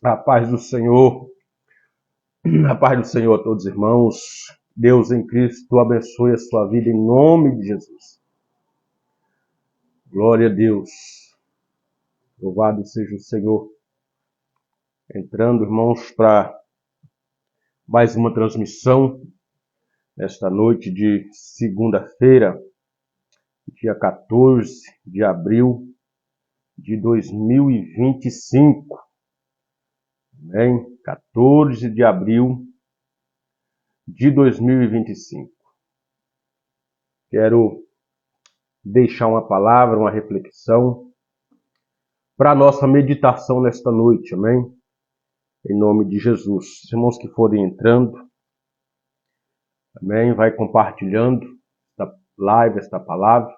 A paz do Senhor, a paz do Senhor a todos os irmãos. Deus em Cristo abençoe a sua vida em nome de Jesus. Glória a Deus. Louvado seja o Senhor. Entrando, irmãos, para mais uma transmissão nesta noite de segunda-feira, dia 14 de abril de 2025. Amém? 14 de abril de 2025. Quero deixar uma palavra, uma reflexão para a nossa meditação nesta noite, amém? Em nome de Jesus. Os irmãos que forem entrando, amém? Vai compartilhando esta live, esta palavra.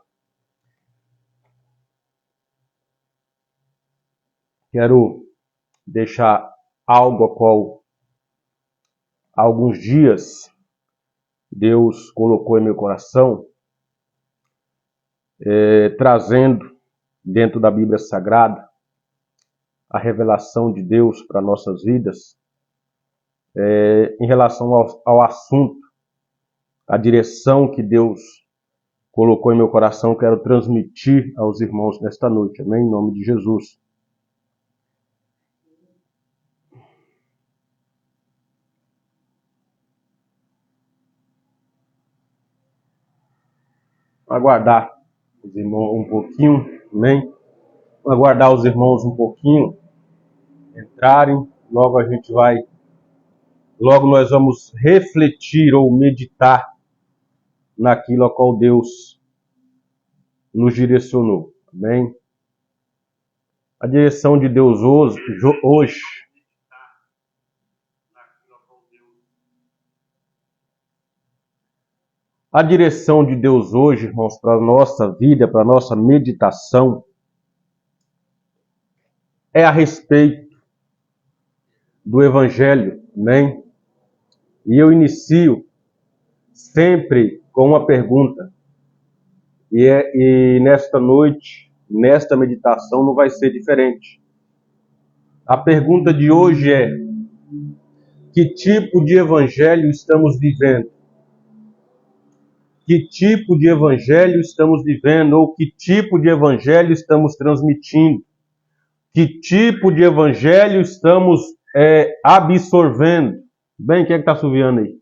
Quero deixar algo a qual há alguns dias Deus colocou em meu coração, trazendo dentro da Bíblia Sagrada a revelação de Deus para nossas vidas, em relação ao assunto, a direção que Deus colocou em meu coração. Quero transmitir aos irmãos nesta noite, amém? Em nome de Jesus. Aguardar os irmãos um pouquinho, amém? Aguardar os irmãos um pouquinho entrarem, logo nós vamos refletir ou meditar naquilo a qual Deus nos direcionou, amém? A direção de Deus hoje A direção de Deus hoje, irmãos, para a nossa vida, para a nossa meditação, é a respeito do Evangelho, amém? E eu inicio sempre com uma pergunta. E nesta noite, nesta meditação, não vai ser diferente. A pergunta de hoje é: que tipo de Evangelho estamos vivendo? Que tipo de evangelho estamos vivendo, ou que tipo de evangelho estamos transmitindo? Que tipo de evangelho estamos absorvendo? Bem, quem é que está assoviando aí?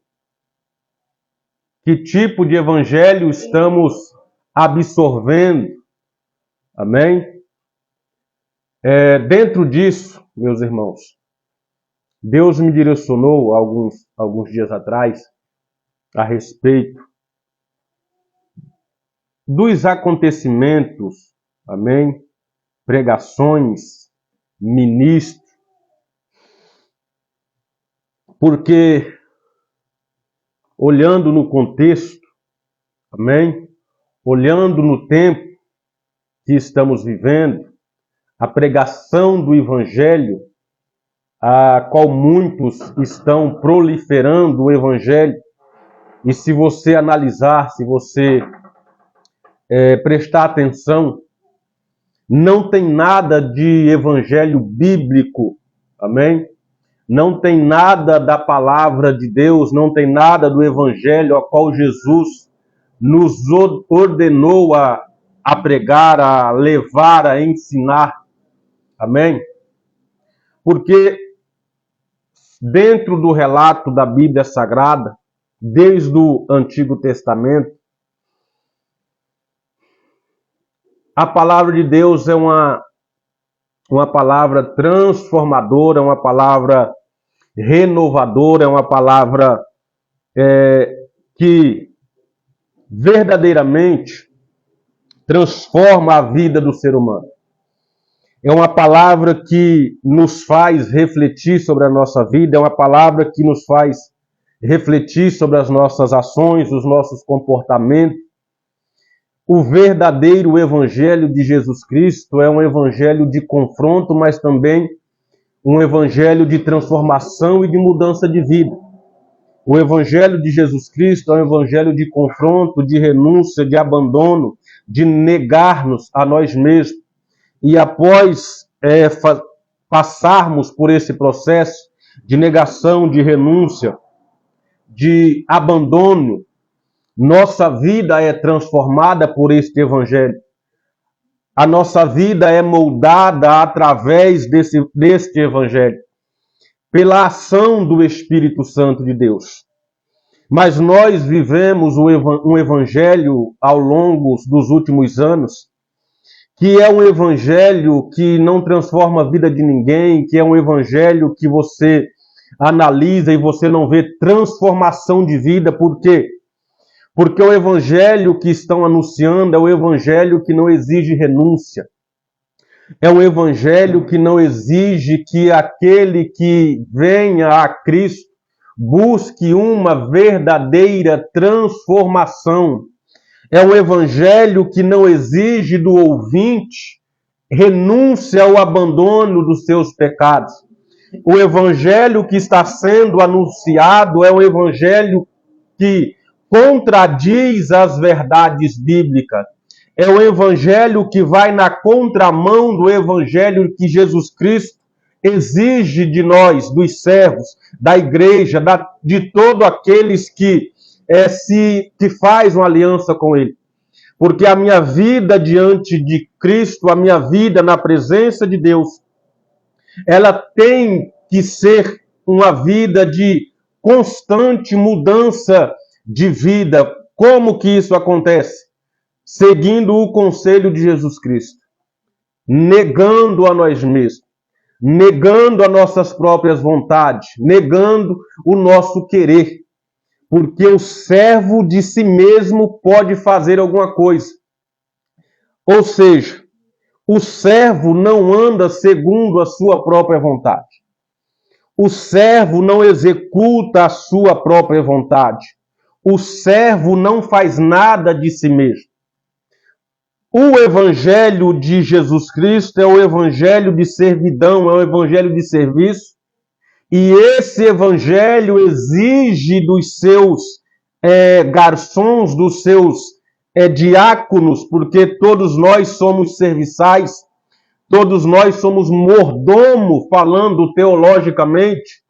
Que tipo de evangelho estamos absorvendo? Amém? Dentro disso, meus irmãos, Deus me direcionou alguns dias atrás a respeito dos acontecimentos, amém? Pregações, ministros, porque olhando no contexto, amém? Olhando no tempo que estamos vivendo, a pregação do Evangelho, a qual muitos estão proliferando o Evangelho, e se você analisar, se você prestar atenção, não tem nada de evangelho bíblico, amém? Não tem nada da palavra de Deus, não tem nada do evangelho a qual Jesus nos ordenou a pregar, a levar, a ensinar, amém? Porque dentro do relato da Bíblia Sagrada, desde o Antigo Testamento, a palavra de Deus é uma palavra transformadora, uma palavra renovadora, é uma palavra que verdadeiramente transforma a vida do ser humano. É uma palavra que nos faz refletir sobre a nossa vida, é uma palavra que nos faz refletir sobre as nossas ações, os nossos comportamentos. O verdadeiro evangelho de Jesus Cristo é um evangelho de confronto, mas também um evangelho de transformação e de mudança de vida. O evangelho de Jesus Cristo é um evangelho de confronto, de renúncia, de abandono, de negar-nos a nós mesmos. E após passarmos por esse processo de negação, de renúncia, de abandono, nossa vida é transformada por este evangelho. A nossa vida é moldada através deste evangelho, pela ação do Espírito Santo de Deus. Mas nós vivemos um evangelho ao longo dos últimos anos, que é um evangelho que não transforma a vida de ninguém, que é um evangelho que você analisa e você não vê transformação de vida. Por quê? Porque o evangelho que estão anunciando é o evangelho que não exige renúncia. É um evangelho que não exige que aquele que venha a Cristo busque uma verdadeira transformação. É um evangelho que não exige do ouvinte renúncia ao abandono dos seus pecados. O evangelho que está sendo anunciado é um evangelho que contradiz as verdades bíblicas. É o evangelho que vai na contramão do evangelho que Jesus Cristo exige de nós, dos servos, da igreja, de todos aqueles que faz uma aliança com Ele. Porque a minha vida diante de Cristo, a minha vida na presença de Deus, ela tem que ser uma vida de constante mudança de vida. Como que isso acontece? Seguindo o conselho de Jesus Cristo, negando a nós mesmos, negando as nossas próprias vontades, negando o nosso querer, porque o servo de si mesmo pode fazer alguma coisa. Ou seja, o servo não anda segundo a sua própria vontade. O servo não executa a sua própria vontade. O servo não faz nada de si mesmo. O evangelho de Jesus Cristo é o evangelho de servidão, é o evangelho de serviço. E esse evangelho exige dos seus garçons, dos seus diáconos, porque todos nós somos serviçais, todos nós somos mordomo, falando teologicamente.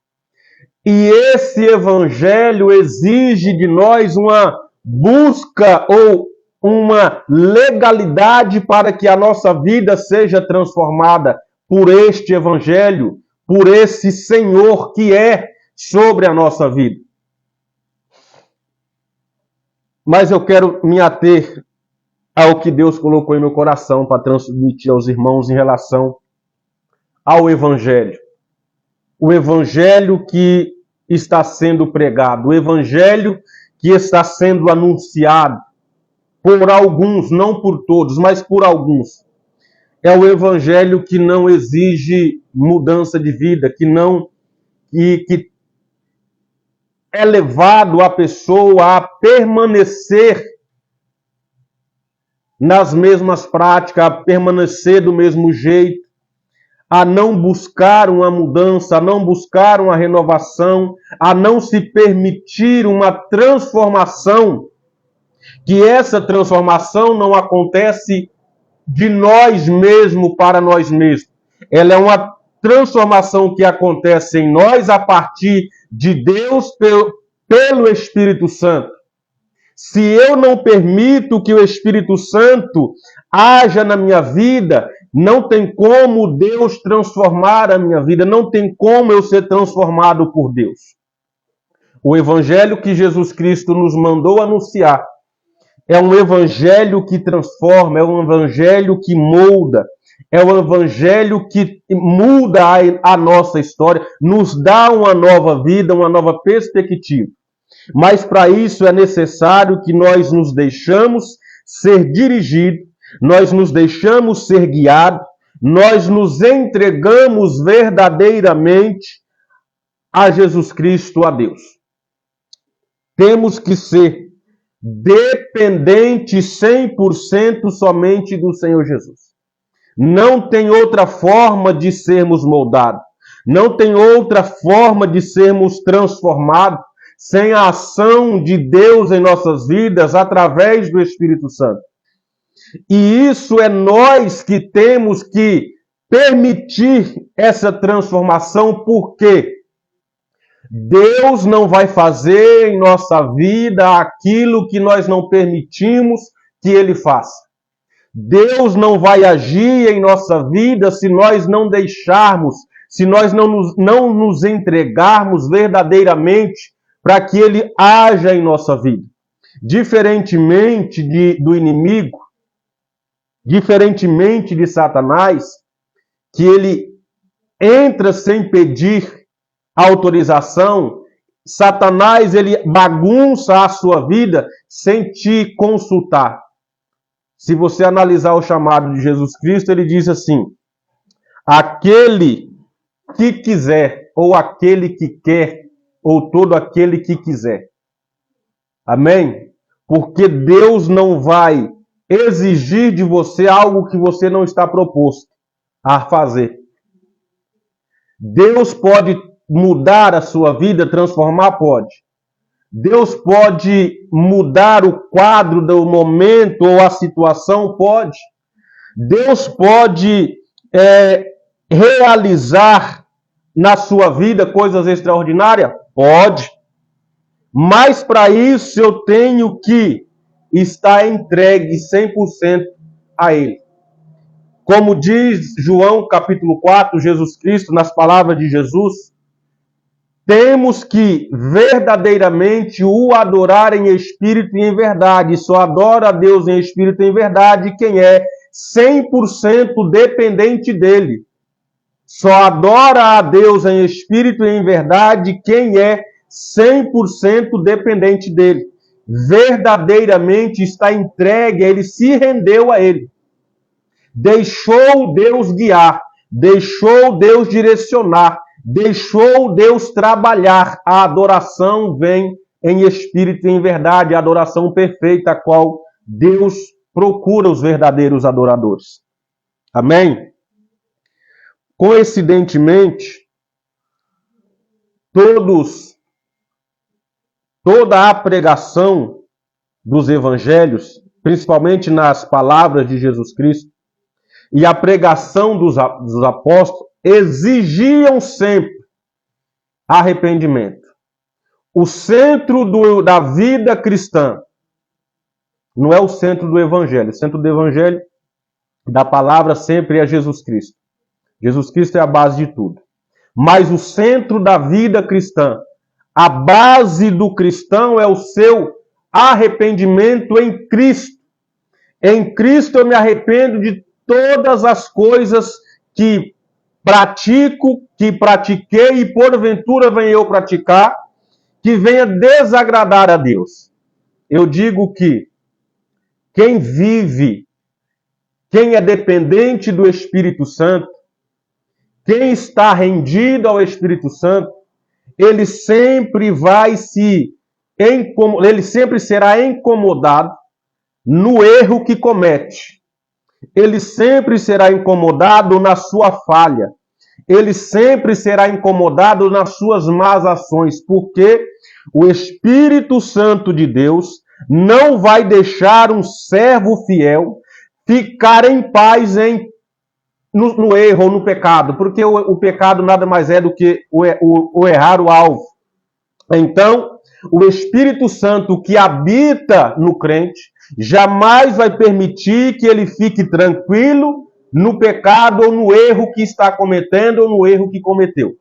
E esse evangelho exige de nós uma busca ou uma legalidade para que a nossa vida seja transformada por este evangelho, por esse Senhor que é sobre a nossa vida. Mas eu quero me ater ao que Deus colocou em meu coração para transmitir aos irmãos em relação ao evangelho. O evangelho que está sendo pregado, o evangelho que está sendo anunciado por alguns, não por todos, mas por alguns. É o evangelho que não exige mudança de vida, que é levado a pessoa a permanecer nas mesmas práticas, a permanecer do mesmo jeito, a não buscar uma mudança, a não buscar uma renovação, a não se permitir uma transformação, que essa transformação não acontece de nós mesmos para nós mesmos. Ela é uma transformação que acontece em nós a partir de Deus pelo Espírito Santo. Se eu não permito que o Espírito Santo haja na minha vida, não tem como Deus transformar a minha vida, não tem como eu ser transformado por Deus. O evangelho que Jesus Cristo nos mandou anunciar é um evangelho que transforma, é um evangelho que molda, é um evangelho que muda a nossa história, nos dá uma nova vida, uma nova perspectiva. Mas para isso é necessário que nós nos deixamos ser dirigidos, nós nos deixamos ser guiados, nós nos entregamos verdadeiramente a Jesus Cristo, a Deus. Temos que ser dependentes 100% somente do Senhor Jesus. Não tem outra forma de sermos moldados. Não tem outra forma de sermos transformados sem a ação de Deus em nossas vidas através do Espírito Santo. E isso é nós que temos que permitir essa transformação, porque Deus não vai fazer em nossa vida aquilo que nós não permitimos que Ele faça. Deus não vai agir em nossa vida se nós não deixarmos, se nós não nos entregarmos verdadeiramente para que Ele haja em nossa vida. Diferentemente do inimigo, diferentemente de Satanás, que ele entra sem pedir autorização, Satanás ele bagunça a sua vida sem te consultar. Se você analisar o chamado de Jesus Cristo, ele diz assim: aquele que quiser, ou aquele que quer, ou todo aquele que quiser. Amém? Porque Deus não vai exigir de você algo que você não está proposto a fazer. Deus pode mudar a sua vida, transformar? Pode. Deus pode mudar o quadro do momento ou a situação? Pode. Deus pode realizar na sua vida coisas extraordinárias? Pode. Mas para isso eu tenho que estar entregue 100% a Ele. Como diz João capítulo 4, Jesus Cristo, nas palavras de Jesus, temos que verdadeiramente o adorar em espírito e em verdade. Só adora a Deus em espírito e em verdade quem é 100% dependente dele. Só adora a Deus em espírito e em verdade quem é 100% dependente dele. Verdadeiramente está entregue, ele se rendeu a ele. Deixou Deus guiar, deixou Deus direcionar, deixou Deus trabalhar. A adoração vem em espírito e em verdade, a adoração perfeita, a qual Deus procura os verdadeiros adoradores. Amém? Coincidentemente, toda a pregação dos evangelhos, principalmente nas palavras de Jesus Cristo, e a pregação dos apóstolos exigiam sempre arrependimento. O centro da vida cristã não é o centro do evangelho. O centro do evangelho, da palavra, sempre é Jesus Cristo. Jesus Cristo é a base de tudo. Mas o centro da vida cristã, a base do cristão é o seu arrependimento em Cristo. Em Cristo eu me arrependo de todas as coisas que pratico, que pratiquei e porventura venha eu praticar, que venha desagradar a Deus. Eu digo que quem vive, quem é dependente do Espírito Santo, quem está rendido ao Espírito Santo, ele sempre ele sempre será incomodado no erro que comete. Ele sempre será incomodado na sua falha. Ele sempre será incomodado nas suas más ações, porque o Espírito Santo de Deus não vai deixar um servo fiel ficar em paz no erro ou no pecado, porque o pecado nada mais é do que o errar o alvo. Então, o Espírito Santo que habita no crente jamais vai permitir que ele fique tranquilo no pecado ou no erro que está cometendo ou no erro que cometeu.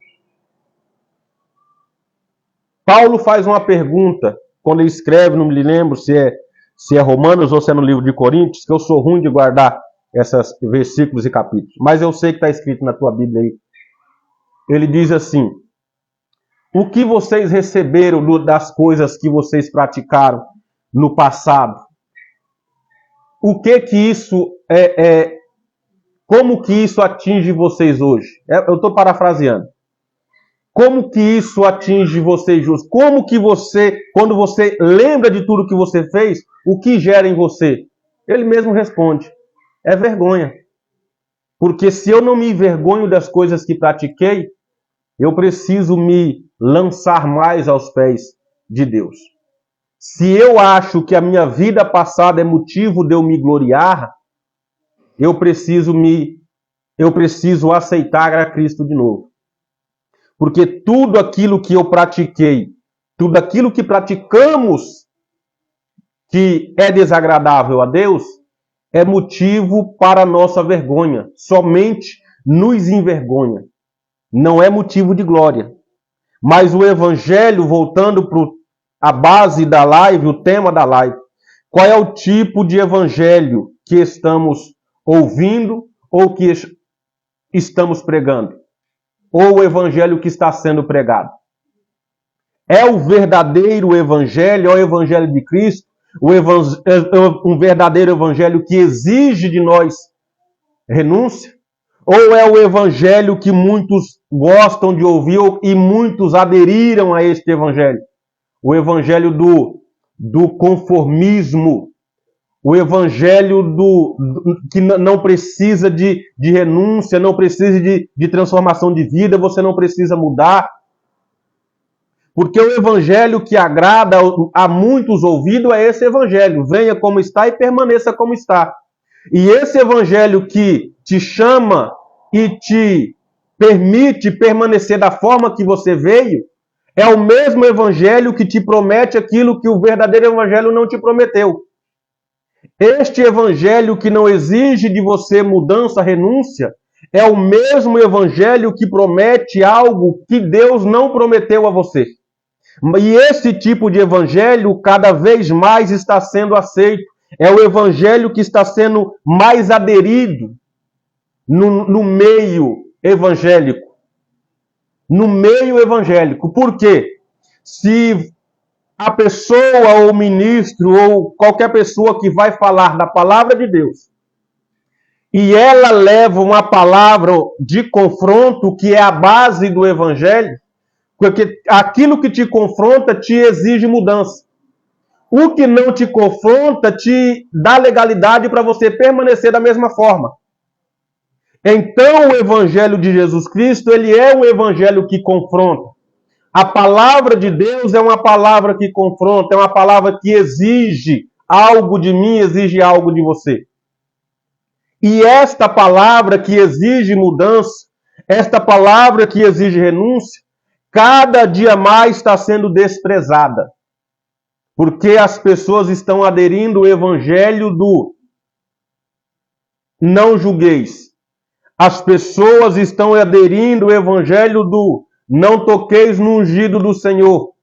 Paulo faz uma pergunta quando ele escreve, não me lembro se é Romanos ou se é no livro de Coríntios, que eu sou ruim de guardar esses versículos e capítulos, mas eu sei que está escrito na tua Bíblia aí. Ele diz assim: o que vocês receberam das coisas que vocês praticaram no passado? O que isso como que isso atinge vocês hoje? Eu estou parafraseando. Como que isso atinge vocês hoje? Como que quando você lembra de tudo que você fez, o que gera em você? Ele mesmo responde: é vergonha. Porque se eu não me envergonho das coisas que pratiquei, eu preciso me lançar mais aos pés de Deus. Se eu acho que a minha vida passada é motivo de eu me gloriar, eu preciso me eu preciso aceitar a Cristo de novo. Porque tudo aquilo que eu pratiquei, tudo aquilo que praticamos que é desagradável a Deus, é motivo para nossa vergonha. Somente nos envergonha. Não é motivo de glória. Mas o Evangelho, voltando para a base da live, o tema da live, qual é o tipo de Evangelho que estamos ouvindo ou que estamos pregando? Ou o Evangelho que está sendo pregado? É o verdadeiro Evangelho, é o Evangelho de Cristo, um verdadeiro Evangelho que exige de nós renúncia? Ou é o Evangelho que muitos gostam de ouvir e muitos aderiram a este Evangelho? O Evangelho do conformismo, o Evangelho que não precisa de renúncia, não precisa de transformação de vida, você não precisa mudar. Porque o Evangelho que agrada a muitos ouvidos é esse Evangelho. Venha como está e permaneça como está. E esse Evangelho que te chama e te permite permanecer da forma que você veio, é o mesmo Evangelho que te promete aquilo que o verdadeiro Evangelho não te prometeu. Este Evangelho que não exige de você mudança, renúncia, é o mesmo Evangelho que promete algo que Deus não prometeu a você. E esse tipo de Evangelho cada vez mais está sendo aceito. É o Evangelho que está sendo mais aderido no meio evangélico. No meio evangélico. Por quê? Se a pessoa ou o ministro ou qualquer pessoa que vai falar da palavra de Deus e ela leva uma palavra de confronto que é a base do evangelho, porque aquilo que te confronta te exige mudança. O que não te confronta te dá legalidade para você permanecer da mesma forma. Então o evangelho de Jesus Cristo, ele é um evangelho que confronta. A palavra de Deus é uma palavra que confronta, é uma palavra que exige algo de mim, exige algo de você. E esta palavra que exige mudança, esta palavra que exige renúncia, cada dia mais está sendo desprezada. Porque as pessoas estão aderindo ao evangelho do não julgueis. As pessoas estão aderindo ao evangelho do não toqueis no ungido do Senhor.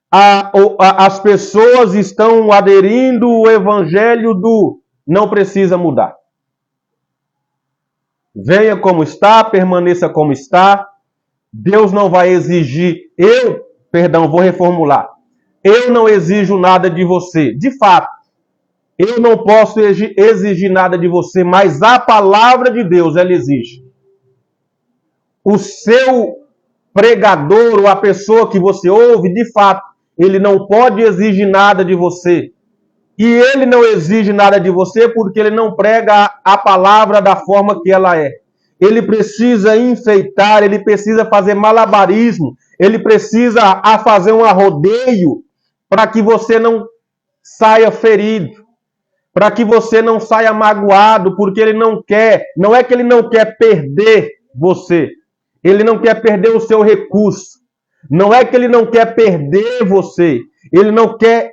As pessoas estão aderindo ao evangelho do não precisa mudar. Venha como está, permaneça como está. Deus não vai exigir. Vou reformular. Eu não exijo nada de você. De fato, eu não posso exigir nada de você, mas a palavra de Deus, ela exige. O seu pregador ou a pessoa que você ouve, de fato, ele não pode exigir nada de você. E ele não exige nada de você porque ele não prega a palavra da forma que ela é. Ele precisa enfeitar, ele precisa fazer malabarismo, ele precisa fazer um arrodeio para que você não saia ferido, para que você não saia magoado, porque ele não quer, não é que ele não quer perder você, ele não quer perder o seu recurso, não é que ele não quer perder você, ele não quer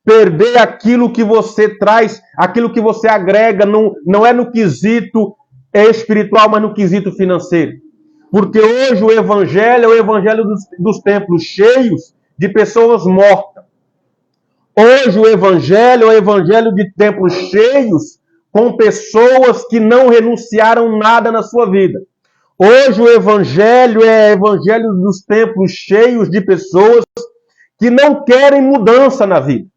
perder aquilo que você traz, aquilo que você agrega, não é no quesito espiritual, mas no quesito financeiro. Porque hoje o evangelho é o evangelho dos templos cheios de pessoas mortas. Hoje o evangelho é o evangelho de templos cheios com pessoas que não renunciaram nada na sua vida. Hoje o evangelho é o evangelho dos templos cheios de pessoas que não querem mudança na vida.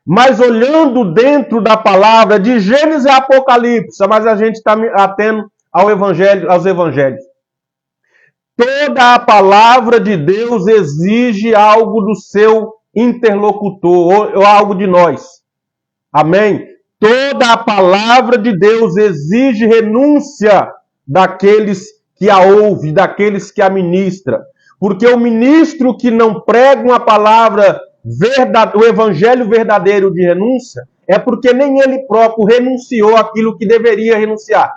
Mas olhando dentro da palavra de Gênesis e Apocalipse, mas a gente está atendo aos evangelhos. Toda a palavra de Deus exige algo do seu interlocutor, ou algo de nós. Amém? Toda a palavra de Deus exige renúncia daqueles que a ouve, daqueles que a ministra. Porque o ministro que não prega uma palavra o evangelho verdadeiro de renúncia, é porque nem ele próprio renunciou àquilo que deveria renunciar.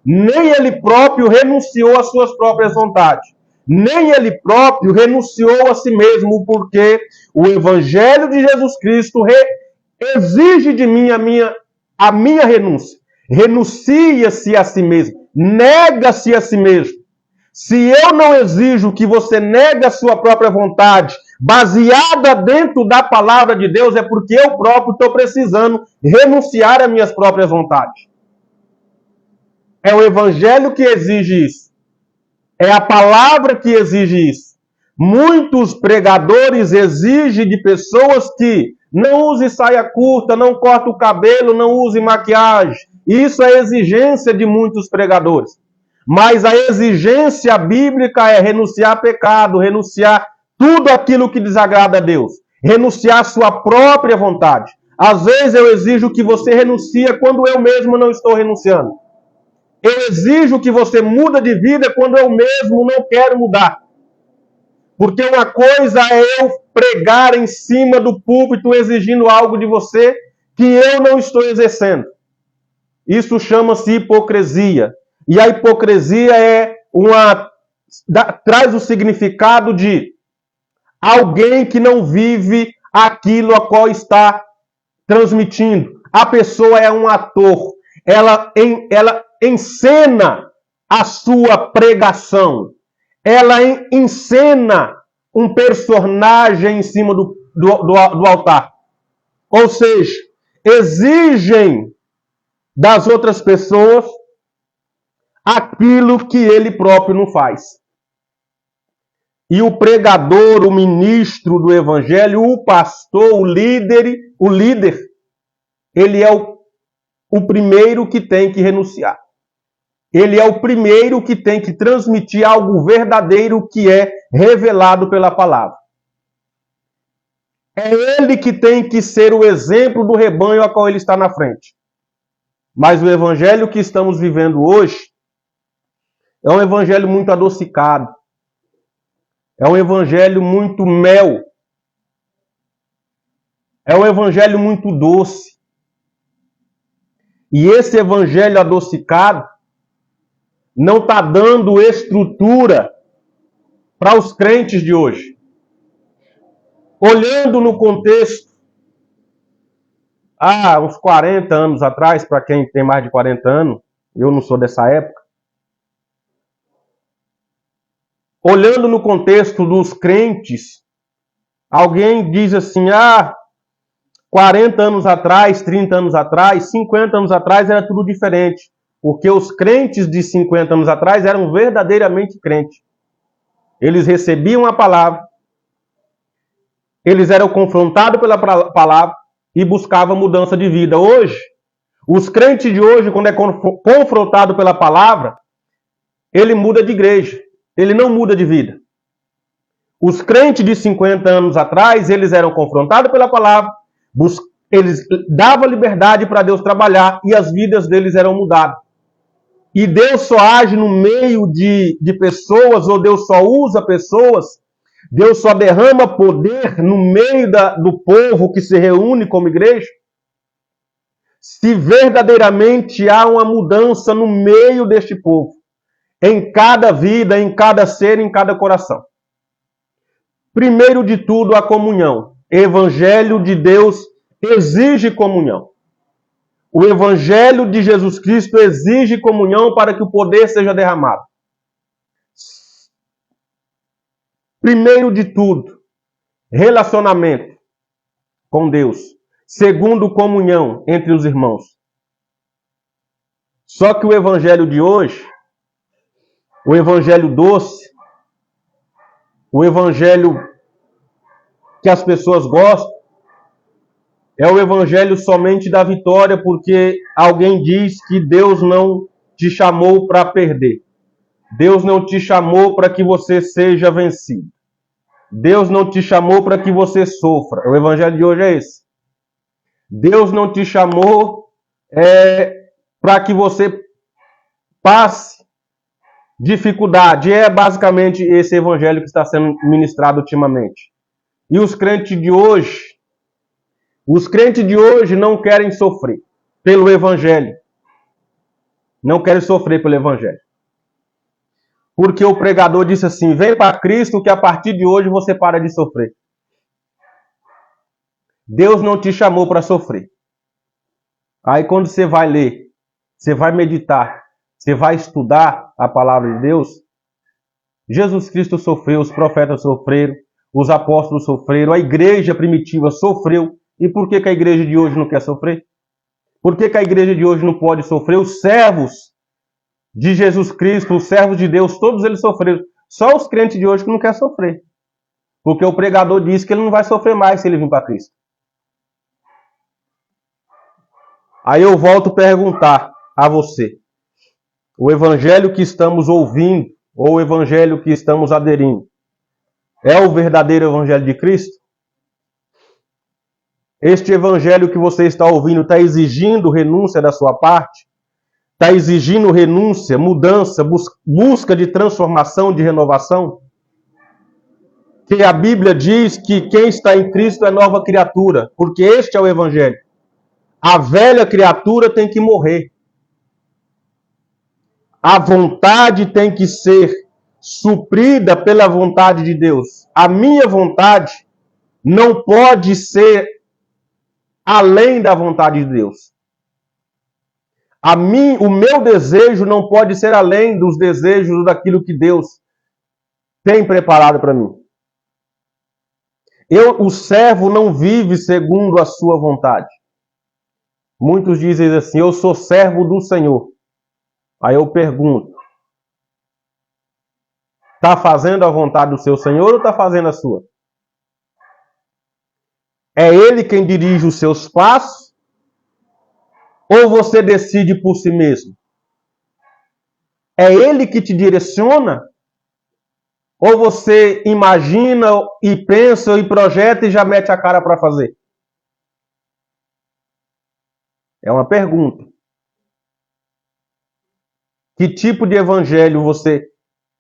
Nem ele próprio renunciou às suas próprias vontades. Nem ele próprio renunciou a si mesmo, porque o Evangelho de Jesus Cristo exige de mim a minha renúncia. Renuncia-se a si mesmo. Nega-se a si mesmo. Se eu não exijo que você negue a sua própria vontade, baseada dentro da palavra de Deus, é porque eu próprio estou precisando renunciar às minhas próprias vontades. É o Evangelho que exige isso. É a palavra que exige isso. Muitos pregadores exigem de pessoas que não use saia curta, não corte o cabelo, não use maquiagem. Isso é exigência de muitos pregadores. Mas a exigência bíblica é renunciar a pecado, renunciar tudo aquilo que desagrada a Deus. Renunciar a sua própria vontade. Às vezes eu exijo que você renuncie quando eu mesmo não estou renunciando. Eu exijo que você mude de vida quando eu mesmo não quero mudar. Porque uma coisa é eu pregar em cima do púlpito exigindo algo de você que eu não estou exercendo. Isso chama-se hipocrisia. E a hipocrisia traz o significado de alguém que não vive aquilo a qual está transmitindo. A pessoa é um ator. Ela encena a sua pregação. Ela encena um personagem em cima do altar. Ou seja, exigem das outras pessoas aquilo que ele próprio não faz. E o pregador, o ministro do evangelho, o pastor, o líder, ele é o primeiro que tem que renunciar. Ele é o primeiro que tem que transmitir algo verdadeiro que é revelado pela palavra. É ele que tem que ser o exemplo do rebanho a qual ele está na frente. Mas o evangelho que estamos vivendo hoje é um evangelho muito adocicado. É um evangelho muito mel. É um evangelho muito doce. E esse evangelho adocicado não está dando estrutura para os crentes de hoje. Olhando no contexto, uns 40 anos atrás, para quem tem mais de 40 anos, eu não sou dessa época, olhando no contexto dos crentes, alguém diz assim, 40 anos atrás, 30 anos atrás, 50 anos atrás era tudo diferente. Porque os crentes de 50 anos atrás eram verdadeiramente crentes. Eles recebiam a palavra, eles eram confrontados pela palavra e buscavam mudança de vida. Hoje, os crentes de hoje, quando é confrontado pela palavra, ele muda de igreja, ele não muda de vida. Os crentes de 50 anos atrás, eles eram confrontados pela palavra, eles davam liberdade para Deus trabalhar e as vidas deles eram mudadas. E Deus só age no meio de pessoas, ou Deus só usa pessoas, Deus só derrama poder no meio do povo que se reúne como igreja, se verdadeiramente há uma mudança no meio deste povo, em cada vida, em cada ser, em cada coração. Primeiro de tudo, a comunhão. Evangelho de Deus exige comunhão. O Evangelho de Jesus Cristo exige comunhão para que o poder seja derramado. Primeiro de tudo, relacionamento com Deus. Segundo, comunhão entre os irmãos. Só que o Evangelho de hoje, o Evangelho doce, o Evangelho que as pessoas gostam, é o evangelho somente da vitória, porque alguém diz que Deus não te chamou para perder. Deus não te chamou para que você seja vencido. Deus não te chamou para que você sofra. O evangelho de hoje é esse. Deus não te chamou para que você passe dificuldade. É basicamente esse evangelho que está sendo ministrado ultimamente. E os crentes de hoje não querem sofrer pelo evangelho. não querem sofrer pelo Evangelho. Porque o pregador disse assim: vem para Cristo que a partir de hoje você para de sofrer. Deus não te chamou para sofrer. Aí quando você vai ler, você vai meditar, você vai estudar a palavra de Deus, Jesus Cristo sofreu, os profetas sofreram, os apóstolos sofreram, a igreja primitiva sofreu. E por que a igreja de hoje não quer sofrer? Por que a igreja de hoje não pode sofrer? Os servos de Jesus Cristo, os servos de Deus, todos eles sofreram. Só os crentes de hoje que não querem sofrer. Porque o pregador diz que ele não vai sofrer mais se ele vir para Cristo. Aí eu volto a perguntar a você: o evangelho que estamos ouvindo, ou o evangelho que estamos aderindo, é o verdadeiro evangelho de Cristo? Este evangelho que você está ouvindo está exigindo renúncia da sua parte? Está exigindo renúncia, mudança, busca de transformação, de renovação? Que a Bíblia diz que quem está em Cristo é nova criatura, porque este é o evangelho. A velha criatura tem que morrer. A vontade tem que ser suprida pela vontade de Deus. A minha vontade não pode ser além da vontade de Deus. O meu desejo não pode ser além dos desejos daquilo que Deus tem preparado para mim. O servo não vive segundo a sua vontade. Muitos dizem assim: eu sou servo do Senhor. Aí eu pergunto: está fazendo a vontade do seu Senhor ou está fazendo a sua? É Ele quem dirige os seus passos? Ou você decide por si mesmo? É Ele que te direciona? Ou você imagina e pensa e projeta e já mete a cara para fazer? É uma pergunta. Que tipo de evangelho você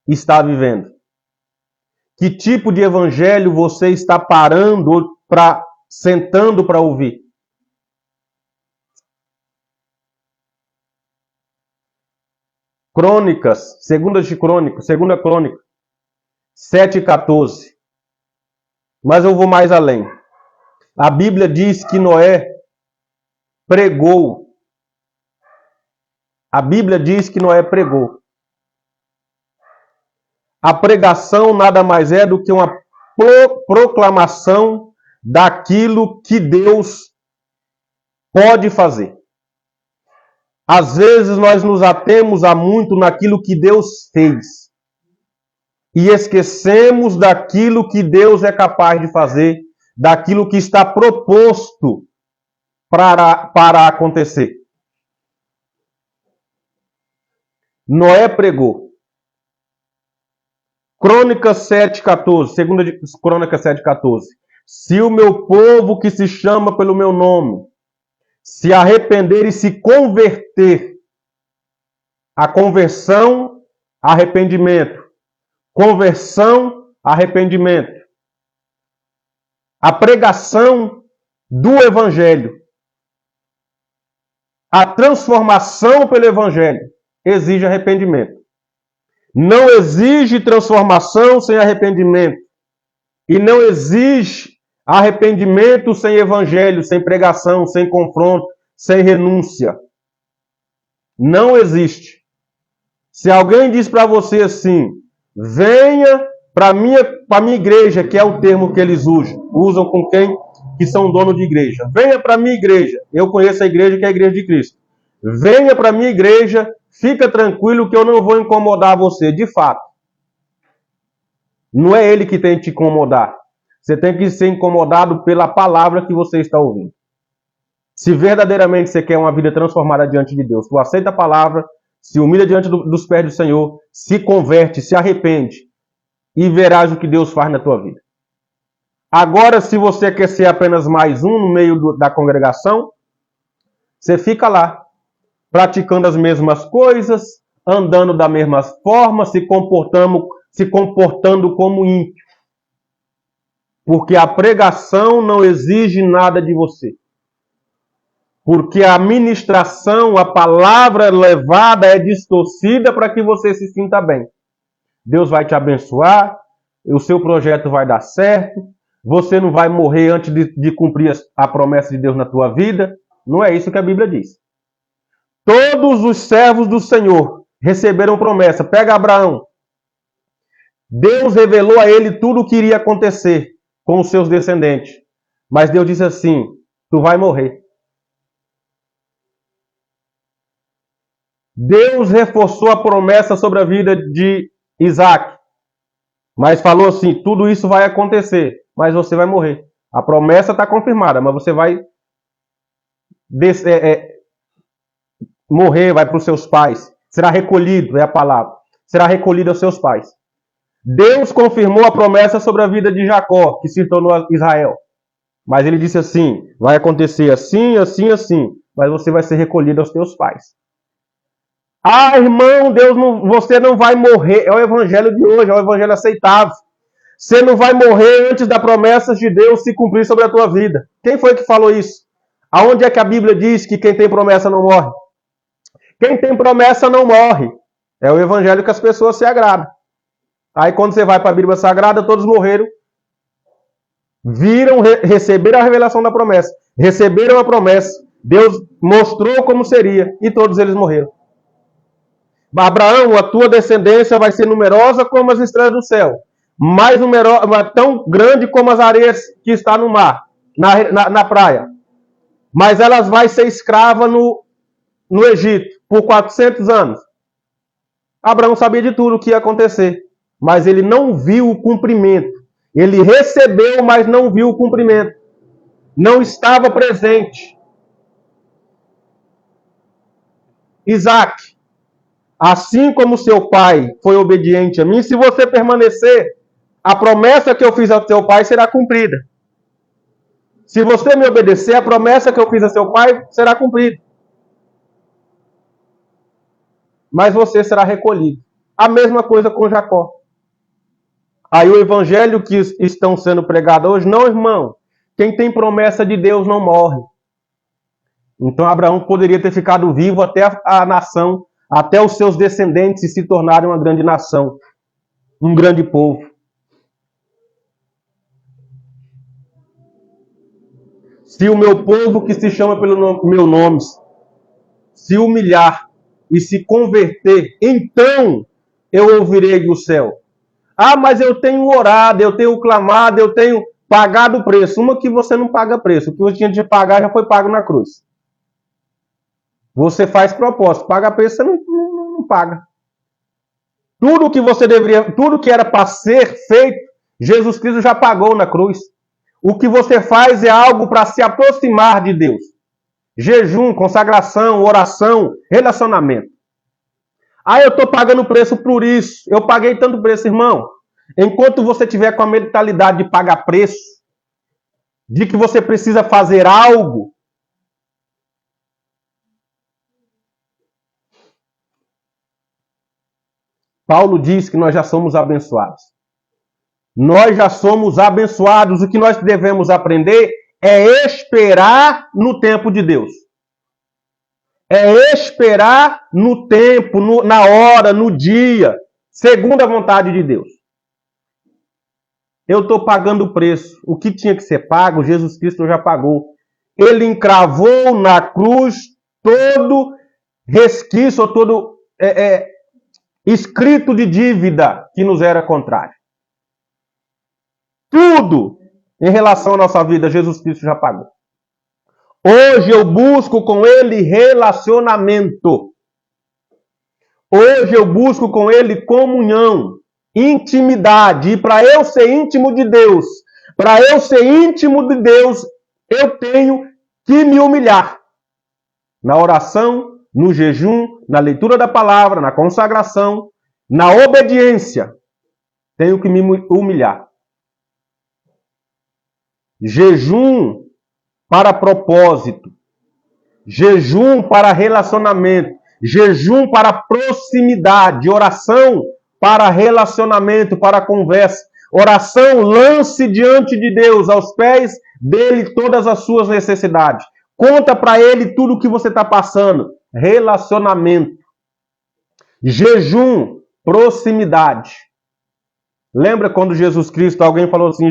está vivendo? Que tipo de evangelho você está sentando para ouvir? Crônicas, segunda crônica, 7:14. Mas eu vou mais além. A Bíblia diz que Noé pregou. A Bíblia diz que Noé pregou. A pregação nada mais é do que uma proclamação daquilo que Deus pode fazer. Às vezes nós nos atemos a muito naquilo que Deus fez e esquecemos daquilo que Deus é capaz de fazer, daquilo que está proposto para acontecer. Noé pregou. Crônicas 7:14, segunda de Crônicas 7:14. Se o meu povo que se chama pelo meu nome se arrepender e se converter, a conversão, arrependimento. Conversão, arrependimento. A pregação do Evangelho, a transformação pelo Evangelho, exige arrependimento. Não exige transformação sem arrependimento. E não exige arrependimento sem evangelho, sem pregação, sem confronto, sem renúncia. Não existe. Se alguém diz para você assim: venha para a minha igreja, que é o termo que eles usam com quem que são dono de igreja. Venha para a minha igreja. Eu conheço a igreja que é a igreja de Cristo. Venha para a minha igreja, fica tranquilo que eu não vou incomodar você. De fato, não é ele que tem que te incomodar. Você tem que ser incomodado pela palavra que você está ouvindo. Se verdadeiramente você quer uma vida transformada diante de Deus, tu aceita a palavra, se humilha diante dos pés do Senhor, se converte, se arrepende e verás o que Deus faz na tua vida. Agora, se você quer ser apenas mais um no meio da congregação, você fica lá, praticando as mesmas coisas, andando da mesma forma, se comportando como ímpio. Porque a pregação não exige nada de você. Porque a ministração, a palavra levada é distorcida para que você se sinta bem. Deus vai te abençoar, o seu projeto vai dar certo, você não vai morrer antes de cumprir a promessa de Deus na tua vida. Não é isso que a Bíblia diz. Todos os servos do Senhor receberam promessa. Pega Abraão. Deus revelou a ele tudo o que iria acontecer com os seus descendentes. Mas Deus disse assim: tu vai morrer. Deus reforçou a promessa sobre a vida de Isaac. Mas falou assim: tudo isso vai acontecer, mas você vai morrer. A promessa está confirmada, mas você vai morrer, vai para os seus pais. Será recolhido, é a palavra. Será recolhido aos seus pais. Deus confirmou a promessa sobre a vida de Jacó, que se tornou Israel. Mas ele disse assim: vai acontecer assim, assim, assim, mas você vai ser recolhido aos teus pais. Ah, irmão, você não vai morrer. É o evangelho de hoje, é o evangelho aceitável. Você não vai morrer antes das promessas de Deus se cumprir sobre a tua vida. Quem foi que falou isso? Aonde é que a Bíblia diz que quem tem promessa não morre? Quem tem promessa não morre. É o evangelho que as pessoas se agradam. Aí quando você vai para a Bíblia Sagrada, todos morreram. Receberam a revelação da promessa. Receberam a promessa. Deus mostrou como seria e todos eles morreram. Abraão, a tua descendência vai ser numerosa como as estrelas do céu, mais numerosa, tão grande como as areias que está no mar, na praia. Mas elas vai ser escrava no Egito por 400 anos. Abraão sabia de tudo o que ia acontecer, mas ele não viu o cumprimento. Ele recebeu, mas não viu o cumprimento. Não estava presente. Isaac, assim como seu pai foi obediente a mim, se você permanecer, a promessa que eu fiz ao seu pai será cumprida. Se você me obedecer, a promessa que eu fiz a seu pai será cumprida. Mas você será recolhido. A mesma coisa com Jacó. Aí o evangelho que estão sendo pregado hoje, não, irmão, quem tem promessa de Deus não morre. Então Abraão poderia ter ficado vivo até a nação, até os seus descendentes se tornarem uma grande nação, um grande povo. Se o meu povo que se chama pelo meu nome se humilhar e se converter, então eu ouvirei do céu. Ah, mas eu tenho orado, eu tenho clamado, eu tenho pagado o preço. Uma que você não paga preço, o que você tinha de pagar já foi pago na cruz. Você faz propósito, paga preço, você não paga. Tudo que você deveria, tudo que era para ser feito, Jesus Cristo já pagou na cruz. O que você faz é algo para se aproximar de Deus. Jejum, consagração, oração, relacionamento. Ah, eu estou pagando preço por isso. Eu paguei tanto preço, irmão. Enquanto você tiver com a mentalidade de pagar preço, de que você precisa fazer algo, Paulo diz que nós já somos abençoados. Nós já somos abençoados. O que nós devemos aprender é esperar no tempo de Deus. É esperar no tempo, na hora, no dia, segundo a vontade de Deus. Eu estou pagando o preço. O que tinha que ser pago, Jesus Cristo já pagou. Ele encravou na cruz todo resquício, todo escrito de dívida que nos era contrário. Tudo em relação à nossa vida, Jesus Cristo já pagou. Hoje eu busco com Ele relacionamento. Hoje eu busco com Ele comunhão, intimidade. E para eu ser íntimo de Deus, eu tenho que me humilhar. Na oração, no jejum, na leitura da palavra, na consagração, na obediência. Tenho que me humilhar. Jejum para propósito, jejum para relacionamento, jejum para proximidade, oração para relacionamento, para conversa, oração lance diante de Deus, aos pés dele todas as suas necessidades. Conta para ele tudo o que você está passando. Relacionamento. Jejum, proximidade. Lembra quando Jesus Cristo, alguém falou assim,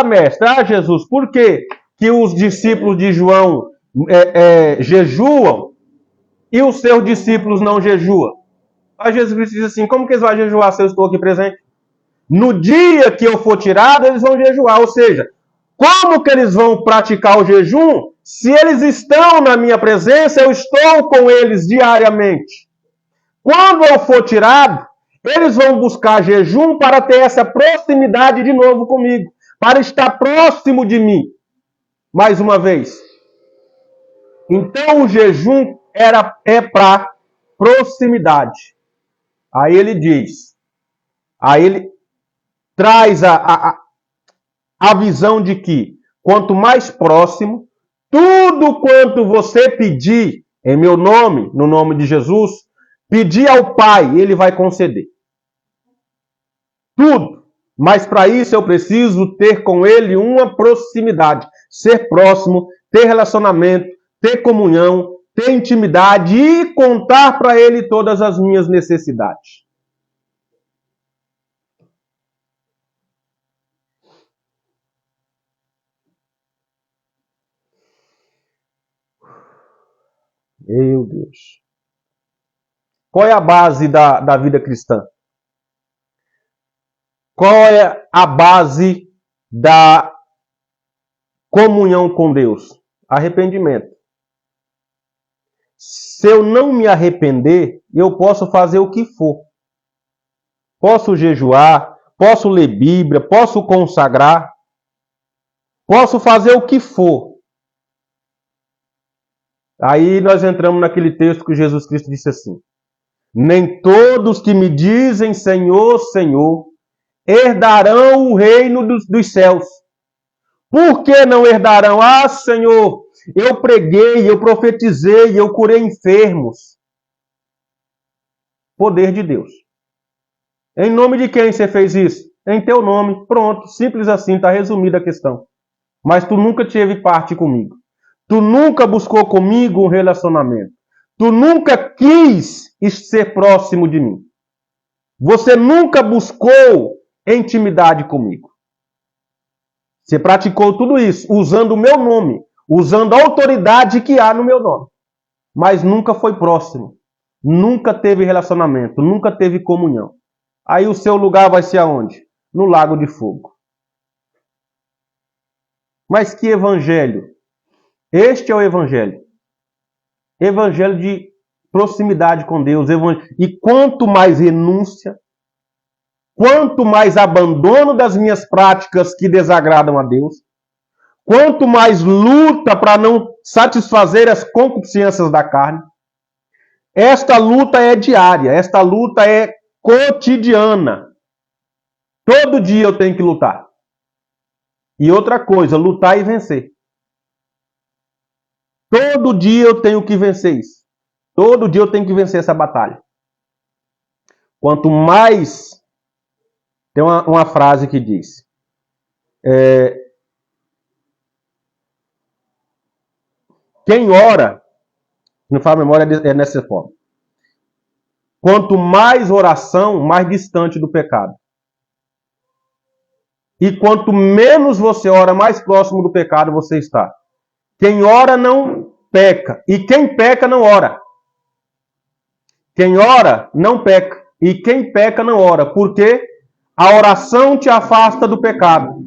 mestre, Jesus, por que os discípulos de João jejuam e os seus discípulos não jejuam? Aí Jesus Cristo diz assim, como que eles vão jejuar se eu estou aqui presente? No dia que eu for tirado, eles vão jejuar. Ou seja, como que eles vão praticar o jejum se eles estão na minha presença, eu estou com eles diariamente? Quando eu for tirado, eles vão buscar jejum para ter essa proximidade de novo comigo, para estar próximo de mim, mais uma vez. Então o jejum é para proximidade. Aí ele diz, aí ele traz a visão de que quanto mais próximo, tudo quanto você pedir em meu nome, no nome de Jesus, pedir ao Pai, Ele vai conceder. Tudo. Mas para isso eu preciso ter com Ele uma proximidade. Ser próximo, ter relacionamento, ter comunhão, ter intimidade e contar para Ele todas as minhas necessidades. Meu Deus. Qual é a base da vida cristã? Qual é a base da comunhão com Deus? Arrependimento. Se eu não me arrepender, eu posso fazer o que for. Posso jejuar, posso ler Bíblia, posso consagrar, posso fazer o que for. Aí nós entramos naquele texto que Jesus Cristo disse assim: nem todos que me dizem Senhor, Senhor, herdarão o reino dos céus. Por que não herdarão? Ah, Senhor, eu preguei, eu profetizei, eu curei enfermos. Poder de Deus. Em nome de quem você fez isso? Em teu nome. Pronto, simples assim, está resumida a questão. Mas tu nunca teve parte comigo. Tu nunca buscou comigo um relacionamento. Tu nunca quis ser próximo de mim. Você nunca buscou intimidade comigo. Você praticou tudo isso usando o meu nome, usando a autoridade que há no meu nome. Mas nunca foi próximo. Nunca teve relacionamento, nunca teve comunhão. Aí o seu lugar vai ser aonde? No lago de fogo. Mas que evangelho? Este é o evangelho. Evangelho de proximidade com Deus. E quanto mais renúncia, quanto mais abandono das minhas práticas que desagradam a Deus, quanto mais luta para não satisfazer as concupiscências da carne, esta luta é diária, esta luta é cotidiana. Todo dia eu tenho que lutar. E outra coisa, lutar e vencer. Todo dia eu tenho que vencer isso. Todo dia eu tenho que vencer essa batalha. Quanto mais... Tem uma frase que diz... Quem ora... Não faz memória, é nessa forma. Quanto mais oração, mais distante do pecado. E quanto menos você ora, mais próximo do pecado você está. Quem ora não peca. E quem peca não ora. Quem ora não peca. E quem peca não ora. Porque a oração te afasta do pecado.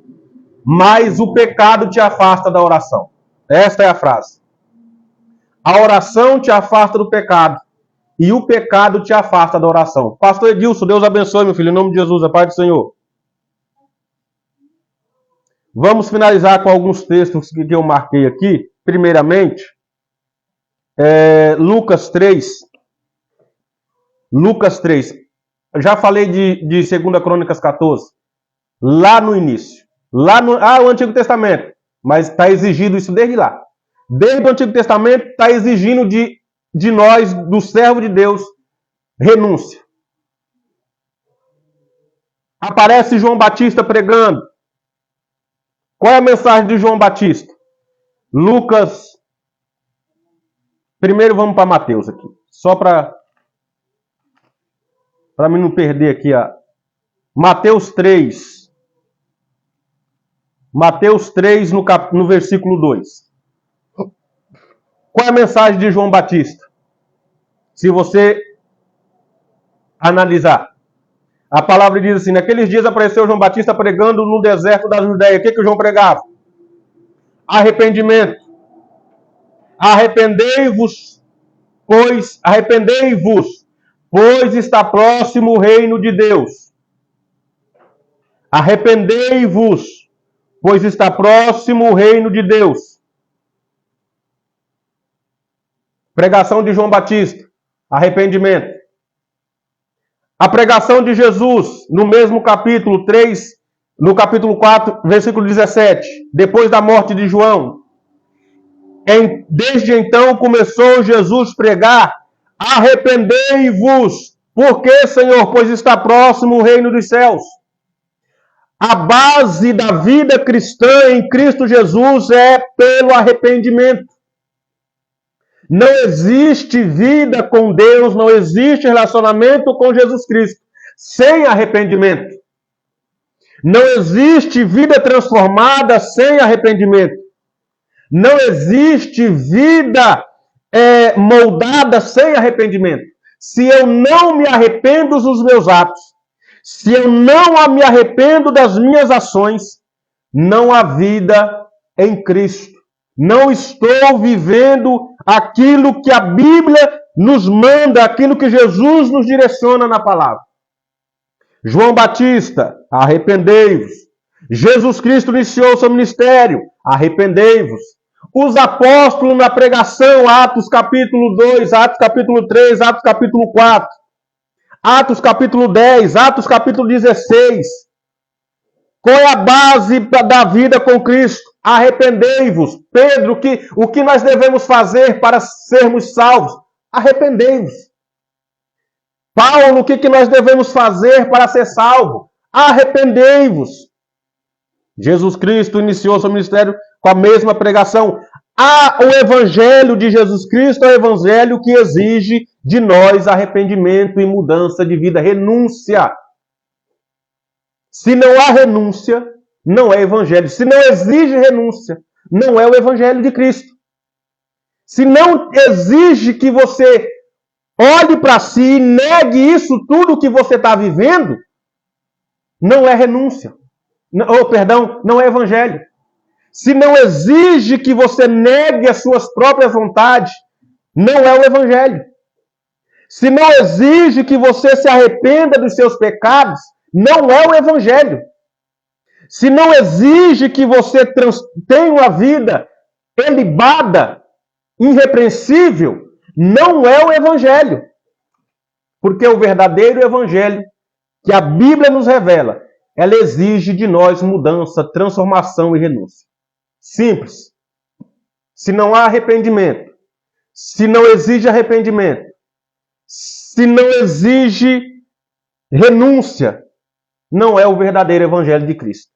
Mas o pecado te afasta da oração. Esta é a frase. A oração te afasta do pecado. E o pecado te afasta da oração. Pastor Edilson, Deus abençoe, meu filho. Em nome de Jesus, a paz do Senhor. Vamos finalizar com alguns textos que eu marquei aqui. Primeiramente, Lucas 3. Lucas 3. Eu já falei de 2 Crônicas 14. Lá no início. O Antigo Testamento. Mas está exigido isso desde lá. Desde o Antigo Testamento está exigindo de nós, do servo de Deus, renúncia. Aparece João Batista pregando. Qual é a mensagem de João Batista? Lucas Primeiro vamos para Mateus aqui. Só para mim não perder aqui a Mateus 3. Mateus 3 no versículo 2. Qual é a mensagem de João Batista? Se você analisar. A palavra diz assim: naqueles dias apareceu João Batista pregando no deserto da Judéia. O que o João pregava? Arrependimento. Arrependei-vos, pois está próximo o reino de Deus. Arrependei-vos, pois está próximo o reino de Deus. Pregação de João Batista, arrependimento. A pregação de Jesus, no mesmo capítulo 3, no capítulo 4, versículo 17, depois da morte de João. Desde então começou Jesus a pregar: arrependei-vos, porque, Senhor, pois está próximo o reino dos céus. A base da vida cristã em Cristo Jesus é pelo arrependimento. Não existe vida com Deus, não existe relacionamento com Jesus Cristo sem arrependimento. Não existe vida transformada sem arrependimento. Não existe vida moldada sem arrependimento. Se eu não me arrependo dos meus atos, se eu não me arrependo das minhas ações, não há vida em Cristo. Não estou vivendo aquilo que a Bíblia nos manda, aquilo que Jesus nos direciona na palavra. João Batista, arrependei-vos. Jesus Cristo iniciou seu ministério, arrependei-vos. Os apóstolos na pregação, Atos capítulo 2, Atos capítulo 3, Atos capítulo 4, Atos capítulo 10, Atos capítulo 16. Qual é a base da vida com Cristo? Arrependei-vos. Pedro, o que nós devemos fazer para sermos salvos? Arrependei-vos. Paulo, o que nós devemos fazer para ser salvo? Arrependei-vos. Jesus Cristo iniciou seu ministério com a mesma pregação. O evangelho de Jesus Cristo é o evangelho que exige de nós arrependimento e mudança de vida, renúncia. Se não há renúncia, não é evangelho. Se não exige renúncia, não é o evangelho de Cristo. Se não exige que você olhe para si e negue isso tudo que você está vivendo, não é renúncia. Não é evangelho. Se não exige que você negue as suas próprias vontades, não é o evangelho. Se não exige que você se arrependa dos seus pecados, não é o evangelho. Se não exige que você tenha uma vida ilibada, irrepreensível, não é o evangelho. Porque o verdadeiro evangelho que a Bíblia nos revela, ela exige de nós mudança, transformação e renúncia. Simples. Se não há arrependimento, se não exige arrependimento, se não exige renúncia, não é o verdadeiro evangelho de Cristo.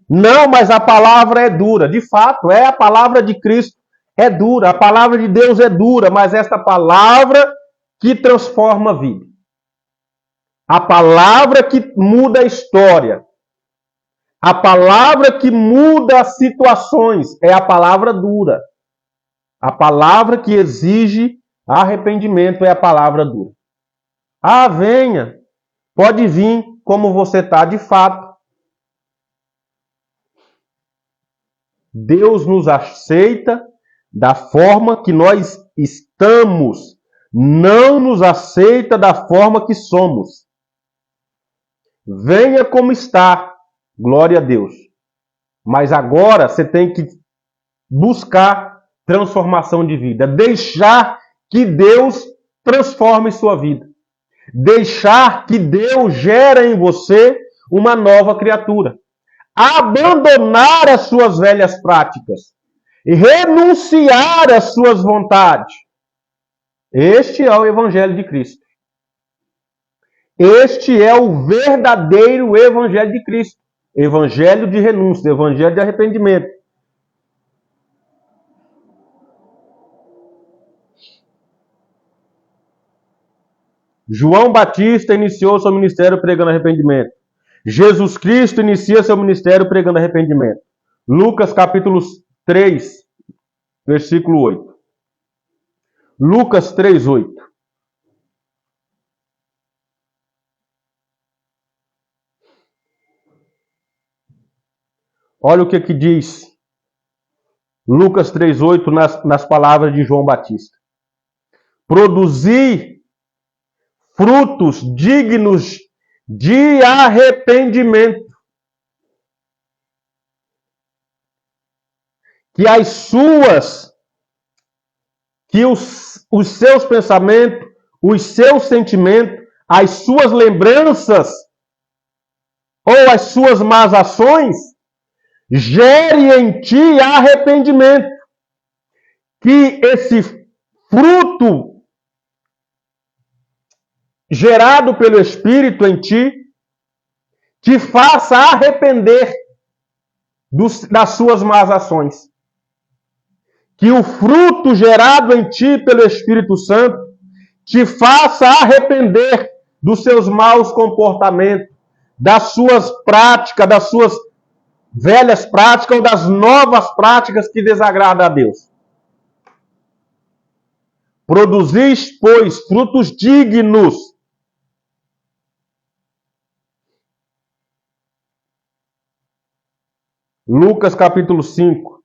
Não, mas a palavra é dura. De fato, a palavra de Cristo é dura. A palavra de Deus é dura, mas esta palavra que transforma a vida. A palavra que muda a história. A palavra que muda as situações é a palavra dura. A palavra que exige arrependimento é a palavra dura. Venha. Pode vir como você está de fato. Deus nos aceita da forma que nós estamos. Não nos aceita da forma que somos. Venha como está. Glória a Deus. Mas agora você tem que buscar transformação de vida. Deixar que Deus transforme sua vida. Deixar que Deus gere em você uma nova criatura. Abandonar as suas velhas práticas. E renunciar às suas vontades. Este é o Evangelho de Cristo. Este é o verdadeiro Evangelho de Cristo. Evangelho de renúncia, Evangelho de arrependimento. João Batista iniciou seu ministério pregando arrependimento. Jesus Cristo inicia seu ministério pregando arrependimento. Lucas capítulo 3, versículo 8. Lucas 3, 8. Olha o que diz Lucas 3,8 nas palavras de João Batista. Produzi frutos dignos de arrependimento, que os seus pensamentos, os seus sentimentos, as suas lembranças ou as suas más ações gere em ti arrependimento. Que esse fruto gerado pelo Espírito em ti te faça arrepender das suas más ações. Que o fruto gerado em ti pelo Espírito Santo te faça arrepender dos seus maus comportamentos, das suas práticas, das suas velhas práticas ou das novas práticas que desagradam a Deus. Produzis, pois, frutos dignos. Lucas capítulo 5.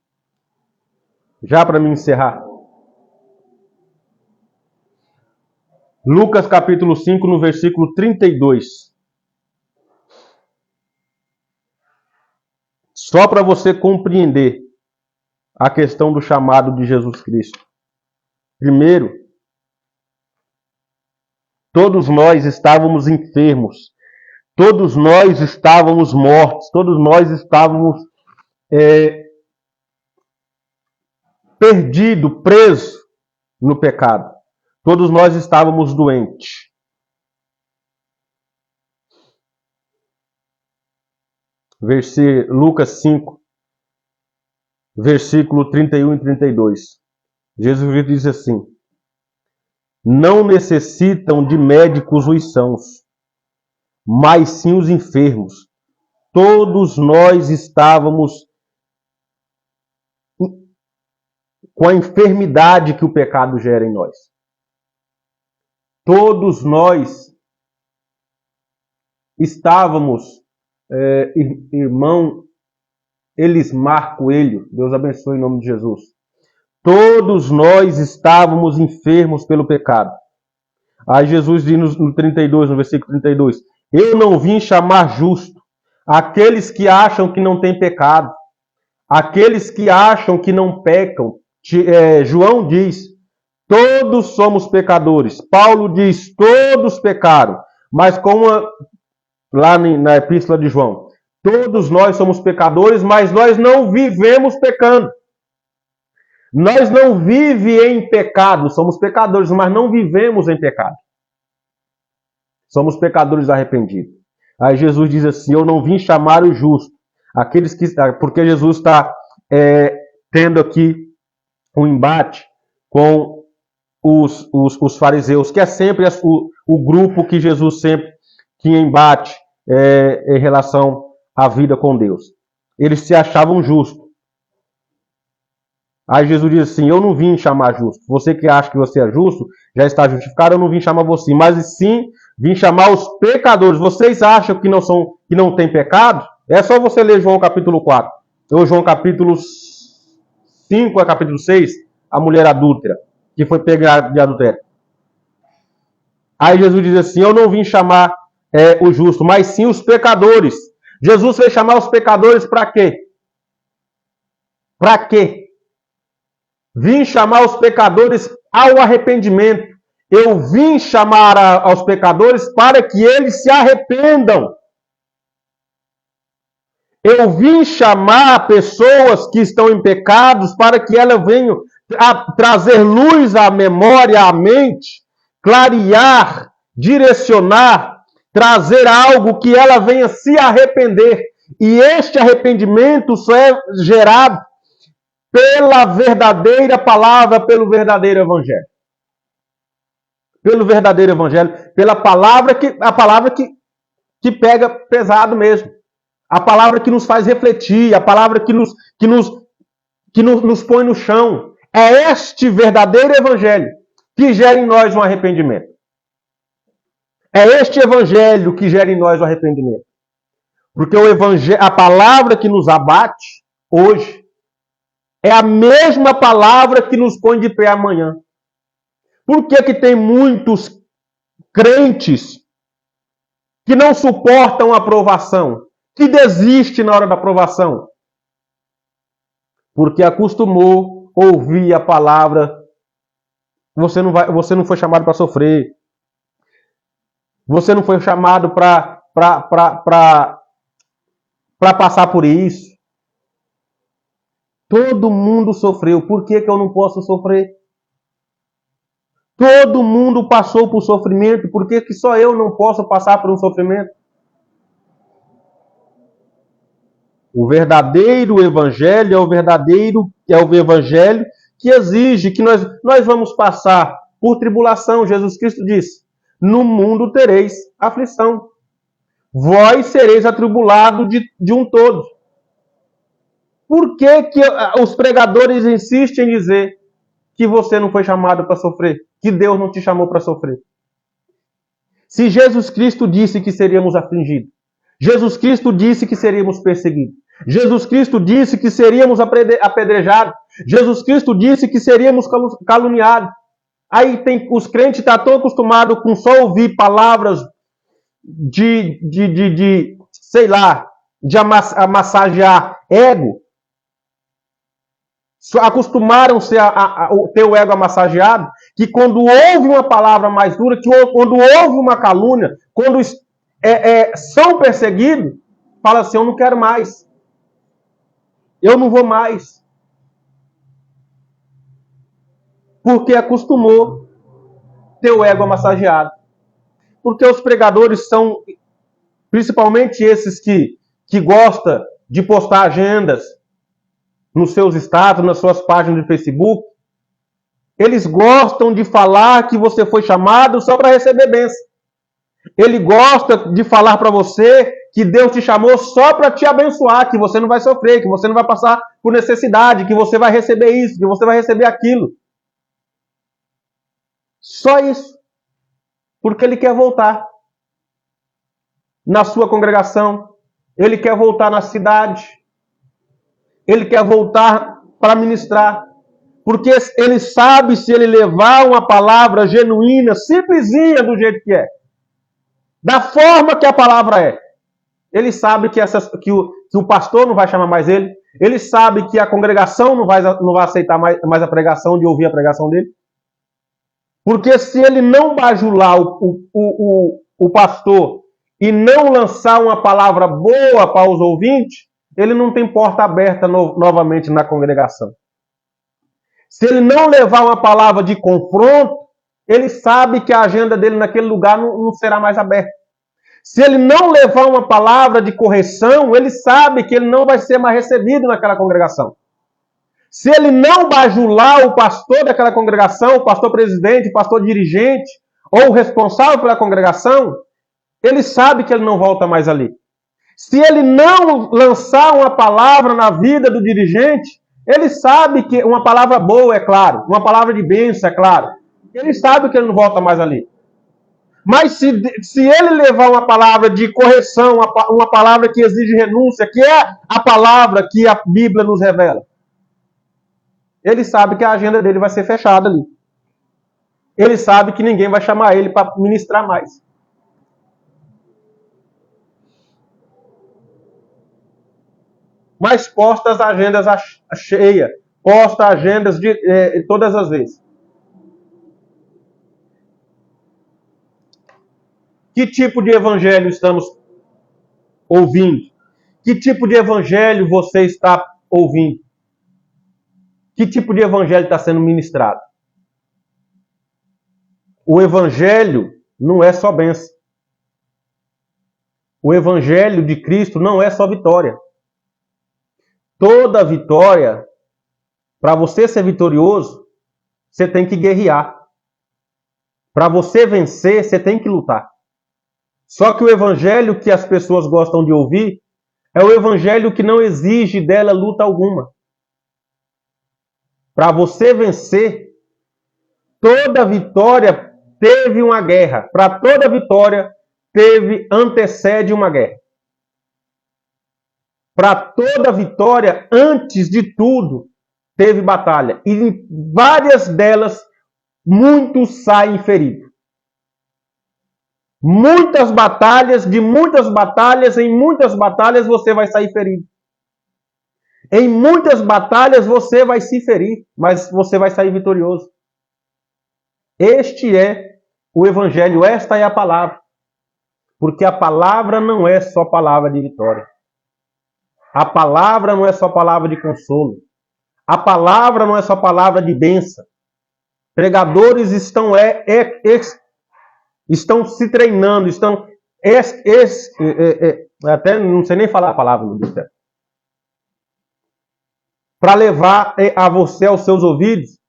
Já para me encerrar. Lucas capítulo 5, no versículo 32. Só para você compreender a questão do chamado de Jesus Cristo. Primeiro, todos nós estávamos enfermos. Todos nós estávamos mortos. Todos nós estávamos perdidos, presos no pecado. Todos nós estávamos doentes. Lucas 5, versículo 31 e 32. Jesus diz assim: não necessitam de médicos os sãos, mas sim os enfermos. Todos nós estávamos com a enfermidade que o pecado gera em nós. Todos nós estávamos, irmão Elismar Coelho, Deus abençoe em nome de Jesus. Todos nós estávamos enfermos pelo pecado. Aí Jesus diz no 32, no versículo 32, eu não vim chamar justo aqueles que acham que não tem pecado, aqueles que acham que não pecam. João diz, todos somos pecadores. Paulo diz, todos pecaram. Mas como lá na epístola de João, todos nós somos pecadores, mas nós não vivemos pecando. Nós não vivemos em pecado, somos pecadores, mas não vivemos em pecado. Somos pecadores arrependidos. Aí Jesus diz assim, eu não vim chamar o justo. Porque Jesus está tendo aqui um embate com os fariseus, que é sempre o grupo que Jesus sempre tinha embate em relação à vida com Deus. Eles se achavam justos. Aí Jesus diz assim, eu não vim chamar justo. Você que acha que você é justo, já está justificado, eu não vim chamar você. Mas sim, vim chamar os pecadores. Vocês acham que não tem pecado? É só você ler João capítulo 4. Ou João capítulo 5 a capítulo 6, a mulher adúltera, que foi pegada de adultério. Aí Jesus diz assim, eu não vim chamar o justo, mas sim os pecadores. Jesus veio chamar os pecadores para quê? Para quê? Vim chamar os pecadores ao arrependimento. Eu vim chamar aos pecadores para que eles se arrependam. Eu vim chamar pessoas que estão em pecados para que elas venham a trazer luz à memória, à mente, clarear, direcionar, trazer algo que ela venha se arrepender. E este arrependimento só é gerado pela verdadeira palavra, pelo verdadeiro evangelho. pelo verdadeiro evangelho, pela palavra que pega pesado mesmo. A palavra que nos faz refletir, a palavra que nos põe no chão. É este verdadeiro evangelho que gera em nós um arrependimento. É este evangelho que gera em nós o arrependimento. Porque a palavra que nos abate hoje é a mesma palavra que nos põe de pé amanhã. Por que tem muitos crentes que não suportam a aprovação, que desistem na hora da aprovação? Porque acostumou ouvir a palavra. Você não foi chamado para sofrer. Você não foi chamado para passar por isso. Todo mundo sofreu. Por que eu não posso sofrer? Todo mundo passou por sofrimento. Por que só eu não posso passar por um sofrimento? O verdadeiro evangelho é o evangelho que exige que nós vamos passar por tribulação. Jesus Cristo disse: no mundo tereis aflição. Vós sereis atribulados de um todo. Por que os pregadores insistem em dizer que você não foi chamado para sofrer? Que Deus não te chamou para sofrer? Se Jesus Cristo disse que seríamos afligidos, Jesus Cristo disse que seríamos perseguidos, Jesus Cristo disse que seríamos apedrejados, Jesus Cristo disse que seríamos caluniados. Aí os crentes estão tão acostumados com só ouvir palavras sei lá, de massagear ego. Acostumaram-se a ter o ego massageado, que quando ouve uma palavra mais dura, quando ouve uma calúnia, quando são perseguidos, fala assim: eu não quero mais. Eu não vou mais. Porque acostumou ter o ego massageado. Porque os pregadores são, principalmente esses que gostam de postar agendas nos seus status, nas suas páginas de Facebook, eles gostam de falar que você foi chamado só para receber bênção. Ele gosta de falar para você que Deus te chamou só para te abençoar, que você não vai sofrer, que você não vai passar por necessidade, que você vai receber isso, que você vai receber aquilo. Só isso. Porque ele quer voltar na sua congregação, ele quer voltar na cidade, ele quer voltar para ministrar. Porque ele sabe, se ele levar uma palavra genuína, simplesinha do jeito que é, da forma que a palavra é, ele sabe que o pastor não vai chamar mais ele, ele sabe que a congregação não vai aceitar mais a pregação, de ouvir a pregação dele. Porque se ele não bajular o pastor e não lançar uma palavra boa para os ouvintes, ele não tem porta aberta novamente na congregação. Se ele não levar uma palavra de confronto, ele sabe que a agenda dele naquele lugar não será mais aberta. Se ele não levar uma palavra de correção, ele sabe que ele não vai ser mais recebido naquela congregação. Se ele não bajular o pastor daquela congregação, o pastor presidente, o pastor dirigente, ou o responsável pela congregação, ele sabe que ele não volta mais ali. Se ele não lançar uma palavra na vida do dirigente, ele sabe que uma palavra boa, é claro, uma palavra de bênção, é claro, ele sabe que ele não volta mais ali. Mas se ele levar uma palavra de correção, uma palavra que exige renúncia, que é a palavra que a Bíblia nos revela, ele sabe que a agenda dele vai ser fechada ali. Ele sabe que ninguém vai chamar ele para ministrar mais. Mas posta as agendas cheias, posta agendas todas as vezes. Que tipo de evangelho estamos ouvindo? Que tipo de evangelho você está ouvindo? Que tipo de evangelho está sendo ministrado? O evangelho não é só bênção. O evangelho de Cristo não é só vitória. Toda vitória, para você ser vitorioso, você tem que guerrear. Para você vencer, você tem que lutar. Só que o evangelho que as pessoas gostam de ouvir é o evangelho que não exige dela luta alguma. Para você vencer, toda vitória teve uma guerra. Para toda vitória, antecede uma guerra. Para toda vitória, antes de tudo, teve batalha. E em várias delas, muitos saem feridos. Muitas batalhas, em muitas batalhas você vai sair ferido. Em muitas batalhas você vai se ferir, mas você vai sair vitorioso. Este é o Evangelho, esta é a palavra. Porque a palavra não é só palavra de vitória. A palavra não é só palavra de consolo. A palavra não é só palavra de bênção. Pregadores estão se treinando, até não sei nem falar a palavra, meu Deus do céu, para levar a você aos seus ouvidos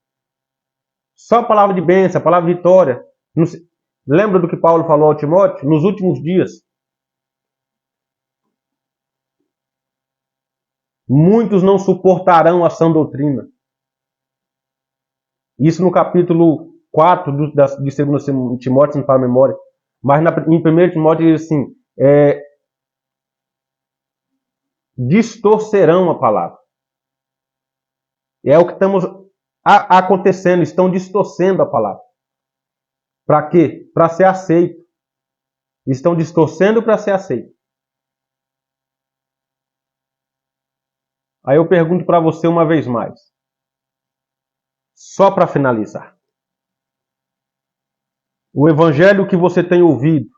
só a palavra de bênção, a palavra de vitória. Lembra do que Paulo falou ao Timóteo? Nos últimos dias, muitos não suportarão a sã doutrina. Isso no capítulo 4 de 2 Timóteo, não fala a memória. Mas em 1 Timóteo diz assim, distorcerão a palavra. É o que estamos acontecendo, estão distorcendo a palavra. Para quê? Para ser aceito. Estão distorcendo para ser aceito. Aí eu pergunto para você uma vez mais. Só para finalizar. O evangelho que você tem ouvido,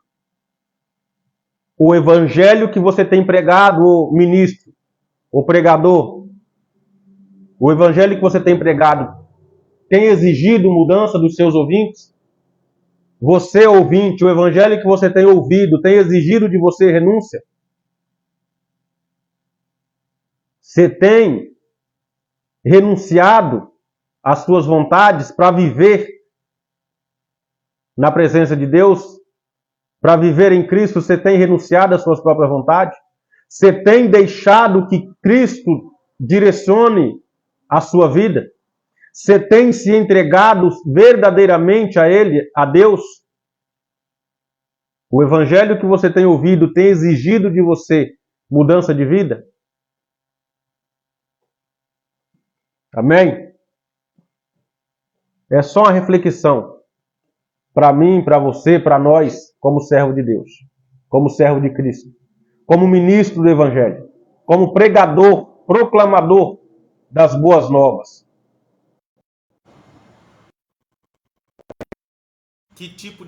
o evangelho que você tem pregado, o ministro, o pregador, o evangelho que você tem pregado, tem exigido mudança dos seus ouvintes? Você, ouvinte, o evangelho que você tem ouvido, tem exigido de você renúncia? Você tem renunciado às suas vontades para viver na presença de Deus? Para viver em Cristo, você tem renunciado às suas próprias vontades? Você tem deixado que Cristo direcione a sua vida? Você tem se entregado verdadeiramente a Ele, a Deus? O evangelho que você tem ouvido tem exigido de você mudança de vida? Amém? É só uma reflexão para mim, para você, para nós, como servo de Deus, como servo de Cristo, como ministro do evangelho, como pregador, proclamador das boas novas. Que tipo